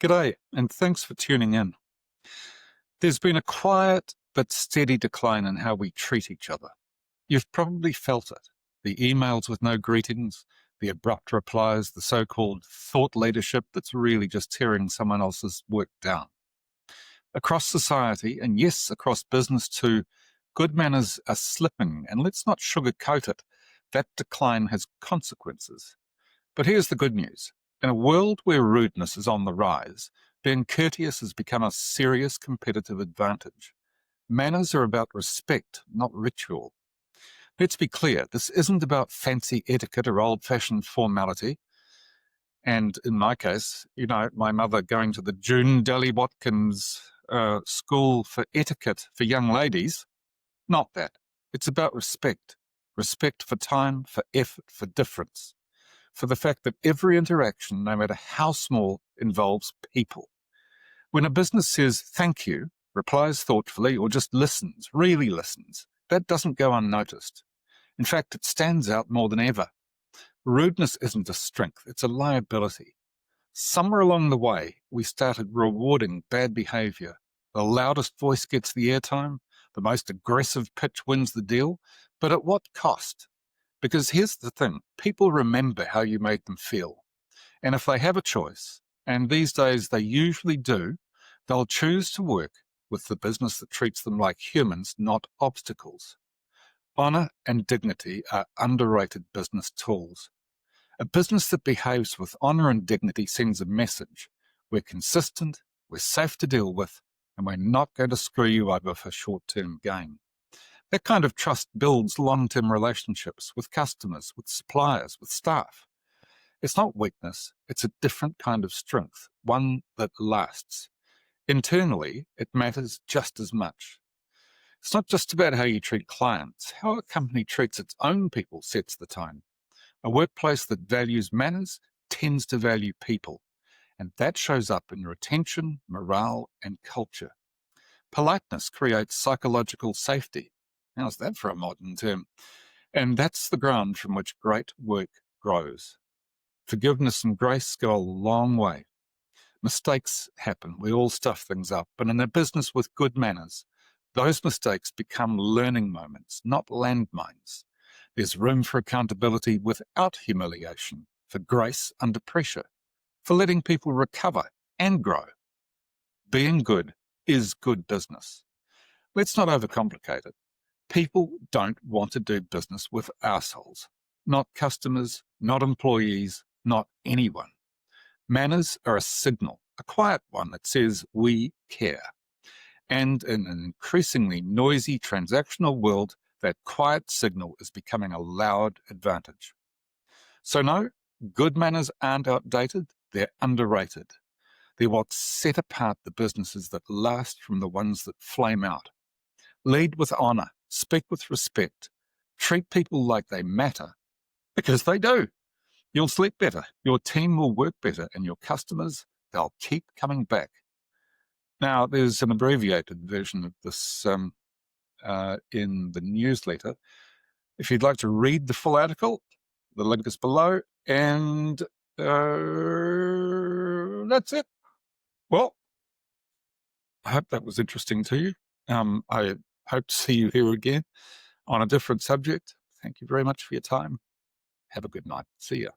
G'day, and thanks for tuning in. There's been a quiet but steady decline in how we treat each other. You've probably felt it. The emails with no greetings, the abrupt replies, the so-called thought leadership that's really just tearing someone else's work down. Across society, and yes, across business too, good manners are slipping, and let's not sugarcoat it. That decline has consequences. But here's the good news. In a world where rudeness is on the rise, being courteous has become a serious competitive advantage. Manners are about respect, not ritual. Let's be clear, this isn't about fancy etiquette or old-fashioned formality. And in my case, my mother going to the June Dally Watkins School for Etiquette for Young Ladies, not that. It's about respect. Respect for time, for effort, for difference. For the fact that every interaction, no matter how small, involves people. When a business says thank you, replies thoughtfully, or just listens, really listens, that doesn't go unnoticed. In fact, it stands out more than ever. Rudeness isn't a strength, it's a liability. Somewhere along the way, we started rewarding bad behavior. The loudest voice gets the airtime, the most aggressive pitch wins the deal, but at what cost? Because here's the thing, people remember how you made them feel. And if they have a choice, and these days they usually do, they'll choose to work with the business that treats them like humans, not obstacles. Honor and dignity are underrated business tools. A business that behaves with honor and dignity sends a message. We're consistent, we're safe to deal with, and we're not going to screw you over for short-term gain. That kind of trust builds long-term relationships with customers, with suppliers, with staff. It's not weakness, it's a different kind of strength, one that lasts. Internally, it matters just as much. It's not just about how you treat clients. How a company treats its own people sets the tone. A workplace that values manners tends to value people, and that shows up in retention, morale, and culture. Politeness creates psychological safety. How's that for a modern term? And that's the ground from which great work grows. Forgiveness and grace go a long way. Mistakes happen. We all stuff things up. But in a business with good manners, those mistakes become learning moments, not landmines. There's room for accountability without humiliation, for grace under pressure, for letting people recover and grow. Being good is good business. Let's not overcomplicate it. People don't want to do business with assholes. Not customers, not employees, not anyone. Manners are a signal, a quiet one that says we care. And in an increasingly noisy transactional world, that quiet signal is becoming a loud advantage. So no, good manners aren't outdated, they're underrated. They're what set apart the businesses that last from the ones that flame out. Lead with honor, speak with respect, treat people like they matter, because they do. You'll sleep better, your team will work better, and your customers, they'll keep coming back. Now, there's an abbreviated version of this in the newsletter. If you'd like to read the full article, the link is below, and that's it. Well, I hope that was interesting to you. I hope to see you here again on a different subject. Thank you very much for your time. Have a good night. See ya.